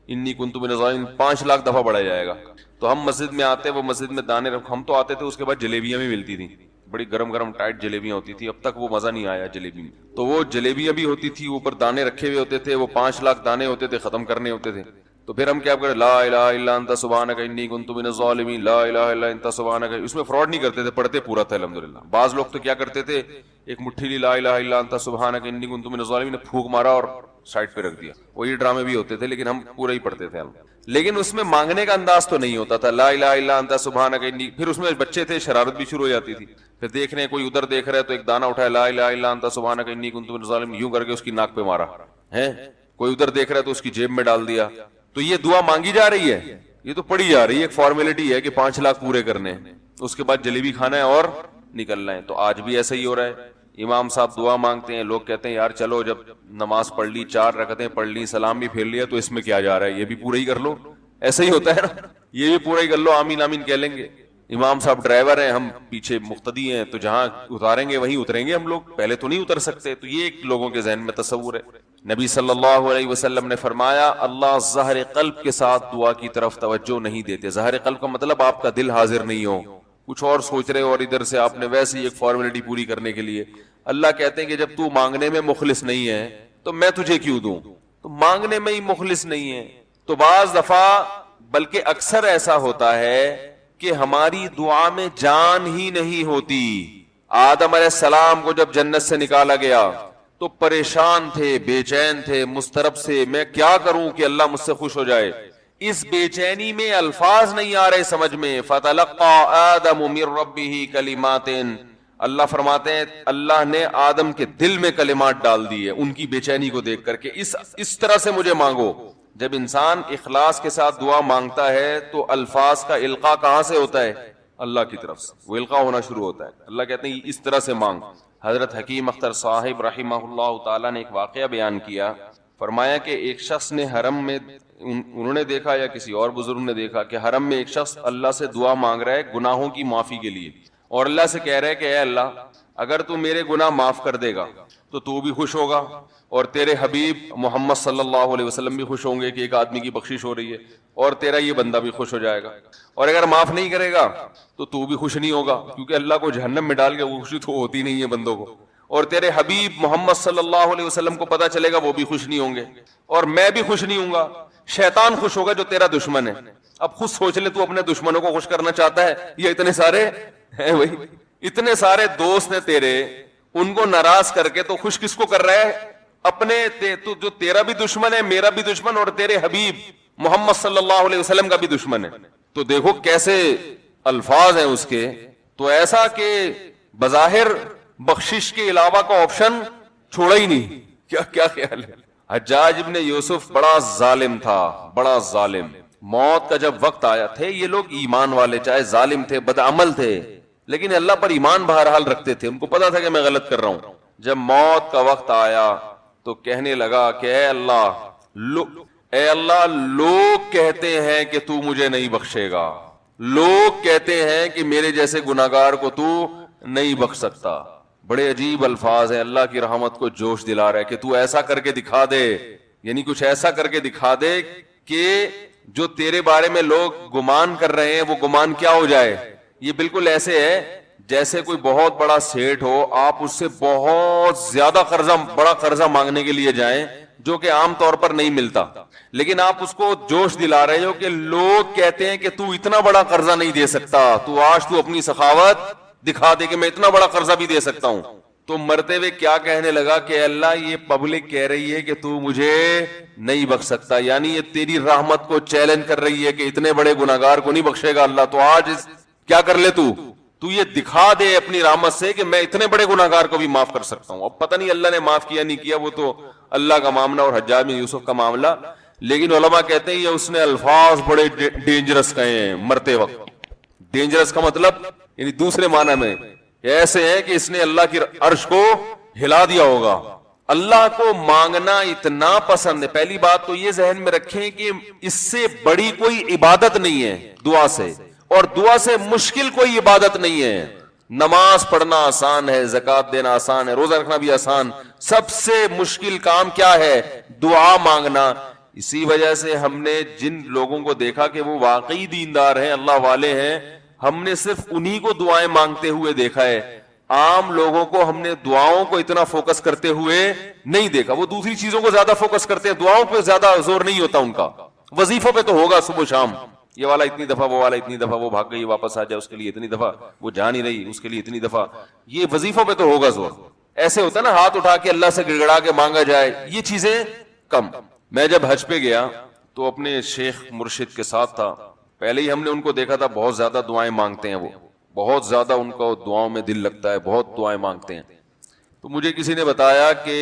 انی کنت من الظالمین, 5 لاکھ دفعہ پڑھا جائے گا. تو ہم مسجد میں آتے, وہ مسجد میں دانے ہم تو آتے تھے, اس کے بعد جلیبیاں بھی ملتی تھیں, بڑی گرم گرم ٹائٹ جلیبیاں ہوتی تھی. اب تک وہ مزہ نہیں آیا جلیبی میں. تو وہ جلیبیاں بھی ہوتی تھی, اوپر دانے رکھے ہوئے ہوتے تھے, وہ 5 لاکھ دانے ہوتے تھے, ختم کرنے ہوتے تھے. تو پھر ہم کیا کریں, لا الہ الا انت سبحانک انی کنت من الظالمین, لا الہ الا انت سبحانک. اس میں فراڈ نہیں کرتے تھے, پڑھتے پورا تھا الحمدللہ. بعض لوگ تو کیا کرتے تھے, ایک مٹھی لی لا الہ الا انت سبحانک انی کنت من الظالمین, پھونک مارا اور سائڈ پہ رکھ دیا. وہ یہ ڈرامے بھی ہوتے تھے, لیکن ہم پورا ہی پڑھتے تھے. لیکن اس میں مانگنے کا انداز تو نہیں ہوتا تھا, لا الہ الا انت سبحانک انی. پھر اس میں بچے تھے, شرارت بھی شروع ہو جاتی تھی. پھر دیکھ رہے ہیں کوئی ادھر دیکھ رہا ہے تو ایک دانہ اٹھایا, لا الہ الا انت سبحانک انی کنت من الظالمین, یوں کر کے اس کی ناک پہ مارا ہے. کوئی ادھر دیکھ رہا ہے تو اس کی جیب میں ڈال دیا. تو یہ دعا مانگی جا رہی ہے, یہ تو پڑھی جا رہی ہے, ایک فارمیلٹی ہے کہ 5 لاکھ پورے کرنے ہیں, اس کے بعد جلیبی کھانا ہے اور نکلنا ہے. تو آج بھی ایسا ہی ہو رہا ہے. امام صاحب دعا مانگتے ہیں, لوگ کہتے ہیں یار چلو جب نماز پڑھ لی, 4 رکعتیں پڑھ لی, سلام بھی پھیر لیا, تو اس میں کیا جا رہا ہے, یہ بھی پورا ہی کر لو. ایسا ہی ہوتا ہے نا, یہ بھی پورا ہی کر لو, آمین آمین کہہ لیں گے. امام صاحب ڈرائیور ہیں, ہم پیچھے مقتدی ہیں, تو جہاں اتاریں گے وہیں اتریں گے ہم لوگ, پہلے تو نہیں اتر سکتے. تو یہ ایک لوگوں کے ذہن میں تصور ہے. نبی صلی اللہ علیہ وسلم نے فرمایا اللہ ظاہر قلب کے ساتھ دعا کی طرف توجہ نہیں دیتے. ظاہر قلب کا مطلب آپ کا دل حاضر نہیں ہو, کچھ اور سوچ رہے ہو, اور ادھر سے آپ نے ویسے ہی ایک فارمیلٹی پوری کرنے کے لیے. اللہ کہتے ہیں کہ جب تو مانگنے میں مخلص نہیں ہے تو میں تجھے کیوں دوں, تو مانگنے میں ہی مخلص نہیں ہے. تو بعض دفعہ بلکہ اکثر ایسا ہوتا ہے کہ ہماری دعا میں جان ہی نہیں ہوتی. آدم علیہ السلام کو جب جنت سے نکالا گیا تو پریشان تھے, بے چین تھے, مضطرب سے, میں کیا کروں کہ اللہ مجھ سے خوش ہو جائے. اس بے چینی میں الفاظ نہیں آ رہے سمجھ میں. فَتَلَقَّى آدَمُ مِن رَبِّهِ كَلِمَاتٍ, اللہ فرماتے ہیں اللہ نے آدم کے دل میں کلمات ڈال دیے ان کی بے چینی کو دیکھ کر کے, اس طرح سے مجھے مانگو. جب انسان اخلاص کے ساتھ دعا مانگتا ہے تو الفاظ کا القاء کہاں سے ہوتا ہے, اللہ کی طرف سے وہ القاء ہونا شروع ہوتا ہے. اللہ کہتے ہیں اس طرح سے مانگ. حضرت حکیم اختر صاحب رحمہ اللہ تعالیٰ نے ایک واقعہ بیان کیا, فرمایا کہ ایک شخص نے حرم میں, انہوں نے دیکھا یا کسی اور بزرگ نے دیکھا کہ حرم میں ایک شخص اللہ سے دعا مانگ رہا ہے گناہوں کی معافی کے لیے, اور اللہ سے کہہ رہا ہے کہ اے اللہ اگر تو میرے گناہ معاف کر دے گا تو بھی خوش ہوگا, اور تیرے حبیب محمد صلی اللہ علیہ وسلم بھی خوش ہوں گے کہ ایک آدمی کی بخشش ہو رہی ہے, اور تیرا یہ بندہ بھی خوش ہو جائے گا. اور اگر معاف نہیں کرے گا تو بھی خوش نہیں ہوگا, کیونکہ اللہ کو جہنم میں ڈال کے وہ خوشی تو ہوتی نہیں ہے بندوں کو, اور تیرے حبیب محمد صلی اللہ علیہ وسلم کو پتا چلے گا وہ بھی خوش نہیں ہوں گے, اور میں بھی خوش نہیں ہوں گا. شیطان خوش ہوگا جو تیرا دشمن ہے. اب خود سوچ لے تو اپنے دشمنوں کو خوش کرنا چاہتا ہے, یہ اتنے سارے ہیں بھائی, اتنے سارے دوست ہیں تیرے, ان کو ناراض کر کے تو خوش کس کو کر رہا ہے, اپنے جو تیرا بھی دشمن ہے, میرا بھی دشمن, اور تیرے حبیب محمد صلی اللہ علیہ وسلم کا بھی دشمن ہے. تو دیکھو کیسے الفاظ ہیں اس کے. تو ایسا کہ بظاہر بخشش کے علاوہ کا آپشن چھوڑا ہی نہیں. کیا خیال ہے. حجاج ابن یوسف بڑا ظالم تھا, بڑا ظالم. موت کا جب وقت آیا, تھے یہ لوگ ایمان والے, چاہے ظالم تھے, بدعمل تھے, لیکن اللہ پر ایمان بہرحال رکھتے تھے, ان کو پتا تھا کہ میں غلط کر رہا ہوں. جب موت کا وقت آیا تو کہنے لگا کہ اے اللہ لوگ کہتے ہیں کہ تو مجھے نہیں بخشے گا, لوگ کہتے ہیں کہ میرے جیسے گناہگار کو تو نہیں بخش سکتا. بڑے عجیب الفاظ ہیں, اللہ کی رحمت کو جوش دلا رہا ہے کہ تو ایسا کر کے دکھا دے, یعنی کچھ ایسا کر کے دکھا دے کہ جو تیرے بارے میں لوگ گمان کر رہے ہیں وہ گمان کیا ہو جائے. یہ بالکل ایسے ہے جیسے کوئی بہت بڑا سیٹ ہو, آپ اس سے بہت زیادہ بڑا قرضہ مانگنے کے لیے جائیں جو کہ عام طور پر نہیں ملتا, لیکن آپ اس کو جوش دلا رہے ہو کہ لوگ کہتے ہیں کہ تو اتنا بڑا قرضہ نہیں دے سکتا, تو آج تو اپنی سخاوت دکھا دے کہ میں اتنا بڑا قرضہ بھی دے سکتا ہوں. تو مرتے ہوئے کیا کہنے لگا کہ اللہ یہ پبلک کہہ رہی ہے کہ تو مجھے نہیں بخش سکتا, یعنی یہ تیری رحمت کو چیلنج کر رہی ہے کہ اتنے بڑے گناہگار کو نہیں بخشے گا اللہ, تو آج کیا کر لے تو یہ دکھا دے اپنی رحمت سے کہ میں اتنے بڑے گناہگار کو بھی معاف کر سکتا ہوں. اب پتہ نہیں اللہ نے معاف کیا نہیں کیا, وہ تو اللہ کا معاملہ اور حجاج بن یوسف کا معاملہ, لیکن علماء کہتے ہیں یہ اس نے الفاظ بڑے ڈینجرس کہے ہیں مرتے وقت. ڈینجرس کا مطلب یعنی دوسرے معنی میں ایسے ہے کہ اس نے اللہ کی عرش کو ہلا دیا ہوگا. اللہ کو مانگنا اتنا پسند ہے. پہلی بات تو یہ ذہن میں رکھیں کہ اس سے بڑی کوئی عبادت نہیں ہے دعا سے, اور دعا سے مشکل کوئی عبادت نہیں ہے. نماز پڑھنا آسان ہے, زکوٰۃ دینا آسان ہے, روزہ رکھنا بھی آسان. سب سے مشکل کام کیا ہے؟ دعا مانگنا. اسی وجہ سے ہم نے جن لوگوں کو دیکھا کہ وہ واقعی دیندار ہیں, اللہ والے ہیں, ہم نے صرف انہی کو دعائیں مانگتے ہوئے دیکھا ہے. عام لوگوں کو ہم نے دعاؤں کو اتنا فوکس کرتے ہوئے نہیں دیکھا. وہ دوسری چیزوں کو زیادہ فوکس کرتے ہیں, دعاؤں پہ زیادہ زور نہیں ہوتا ان کا. وظیفوں پہ تو ہوگا صبح شام, یہ والا اتنی دفعہ, وہ والا اتنی دفعہ, وہ بھاگ گئی واپس آ جائے اس کے لیے اتنی دفعہ, وہ جا نہیں رہی اس کے لیے اتنی دفعہ. یہ وظیفوں پہ تو ہوگا زور. ایسے ہوتا ہے نا ہاتھ اٹھا کے اللہ سے گڑگڑا کے مانگا جائے, یہ چیزیں کم. میں جب حج پہ گیا تو اپنے شیخ مرشد کے ساتھ تھا. پہلے ہی ہم نے ان کو دیکھا تھا بہت زیادہ دعائیں مانگتے ہیں, وہ بہت زیادہ ان کو دعاؤں میں دل لگتا ہے, بہت دعائیں مانگتے ہیں. تو مجھے کسی نے بتایا کہ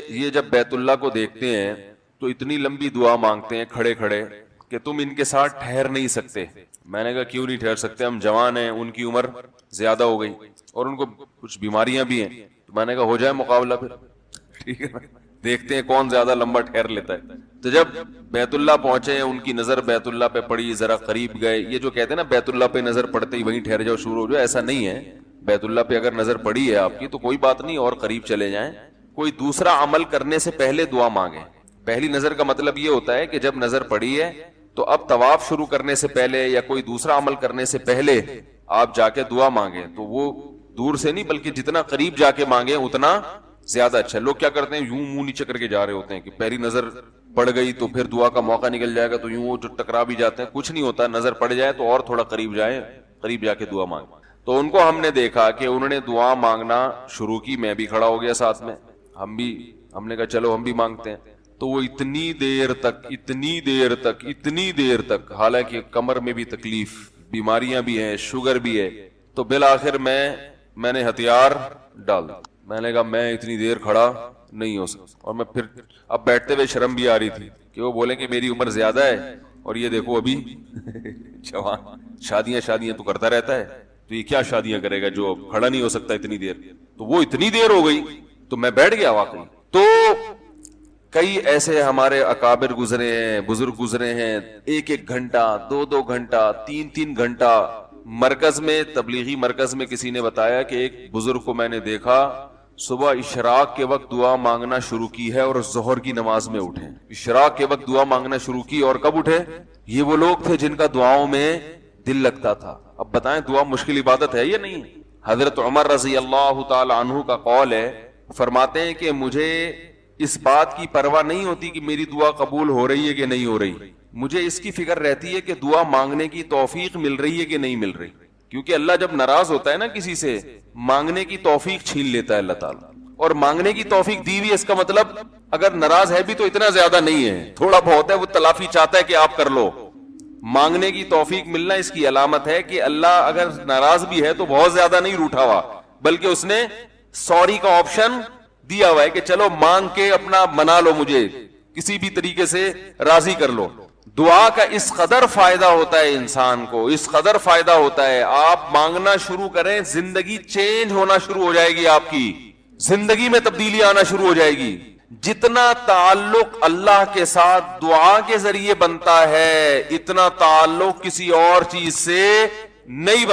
یہ جب بیت اللہ کو دیکھتے ہیں تو اتنی لمبی دعا مانگتے ہیں کھڑے کھڑے کہ تم ان کے ساتھ ٹھہر نہیں سکتے. میں نے کہا کیوں نہیں ٹھہر سکتے, ہم جوان ہیں, ان کی عمر زیادہ ہو گئی اور ان کو کچھ بیماریاں بھی ہیں. تو میں نے کہا ہو جائے مقابلہ پھر, ٹھیک ہے نا, دیکھتے ہیں کون زیادہ لمبا ٹھہر لیتا ہے. تو جب بیت اللہ پہنچے, ان کی نظر بیت اللہ پہ پڑی, ذرا قریب گئے. یہ جو کہتے ہیں نا بیت اللہ پہ نظر پڑتے ہی وہیں ٹھہر جاؤ شروع ہو جاؤ, ایسا نہیں ہے. بیت اللہ پہ اگر نظر پڑی ہے آپ کی تو کوئی بات نہیں, اور قریب چلے جائیں. کوئی دوسرا عمل کرنے سے پہلے دعا مانگیں. پہلی نظر کا مطلب یہ ہوتا ہے کہ جب نظر پڑی ہے تو اب طواف شروع کرنے سے پہلے یا کوئی دوسرا عمل کرنے سے پہلے آپ جا کے دعا مانگیں. تو وہ دور سے نہیں بلکہ جتنا قریب جا کے مانگیں اتنا زیادہ اچھا. لوگ کیا کرتے ہیں, یوں منہ نیچے کر کے جا رہے ہوتے ہیں کہ پہلی نظر پڑ گئی تو پھر دعا کا موقع نکل جائے گا, تو یوں وہ ٹکرا بھی جاتے ہیں. کچھ نہیں ہوتا, نظر پڑ جائے تو اور تھوڑا قریب جائیں, قریب جا کے دعا مانگیں. تو ان کو ہم نے دیکھا کہ انہوں نے دعا مانگنا شروع کی, میں بھی کھڑا ہو گیا ساتھ میں, ہم نے کہا چلو ہم بھی مانگتے ہیں. تو وہ اتنی دیر تک حالانکہ کمر میں بھی تکلیف, بیماریاں بھی ہیں, شوگر بھی ہے, تو بالآخر میں نے ہتھیار ڈال دیا. میں نے کہا میں اتنی دیر کھڑا نہیں ہو سکتا. اور میں پھر اب بیٹھتے ہوئے شرم بھی آ رہی تھی کہ وہ بولیں کہ میری عمر زیادہ ہے اور یہ دیکھو ابھی جوان, شادیاں تو کرتا رہتا ہے, تو یہ کیا شادیاں کرے گا جو کھڑا نہیں ہو سکتا اتنی دیر. تو وہ اتنی دیر ہو گئی تو میں بیٹھ گیا واقعی. تو کئی ایسے ہمارے اکابر گزرے ہیں, بزرگ گزرے ہیں, 1 گھنٹہ 2 گھنٹہ 3 گھنٹہ. مرکز میں, تبلیغی مرکز میں کسی نے بتایا کہ ایک بزرگ کو میں نے دیکھا صبح اشراق کے وقت دعا مانگنا شروع کی ہے اور ظہر کی نماز میں اٹھے. اشراق کے وقت دعا مانگنا شروع کی اور کب اٹھے؟ یہ وہ لوگ تھے جن کا دعاؤں میں دل لگتا تھا. اب بتائیں دعا مشکل عبادت ہے یا نہیں؟ حضرت عمر رضی اللہ تعالی عنہ کا قول ہے, فرماتے ہیں کہ مجھے اس بات کی پرواہ نہیں ہوتی کہ میری دعا قبول ہو رہی ہے کہ نہیں ہو رہی, مجھے اس کی فکر رہتی ہے کہ دعا مانگنے کی توفیق مل رہی ہے کہ نہیں مل رہی. کیونکہ اللہ جب ناراض ہوتا ہے نا کسی سے, مانگنے کی توفیق چھین لیتا ہے اللہ تعالیٰ. اور مانگنے کی توفیق دی ہوئی, اس کا مطلب اگر ناراض ہے بھی تو اتنا زیادہ نہیں ہے, تھوڑا بہت ہے, وہ تلافی چاہتا ہے کہ آپ کر لو. مانگنے کی توفیق ملنا اس کی علامت ہے کہ اللہ اگر ناراض بھی ہے تو بہت زیادہ نہیں روٹھا ہوا, بلکہ اس نے سوری کا آپشن دیا ہوا ہے کہ چلو مانگ کے اپنا منا لو, مجھے کسی بھی طریقے سے راضی کر لو. دعا کا اس قدر فائدہ ہوتا ہے انسان کو, اس قدر فائدہ ہوتا ہے. آپ مانگنا شروع کریں, زندگی چینج ہونا شروع ہو جائے گی, آپ کی زندگی میں تبدیلی آنا شروع ہو جائے گی. جتنا تعلق اللہ کے ساتھ دعا کے ذریعے بنتا ہے اتنا تعلق کسی اور چیز سے نہیں بنتا.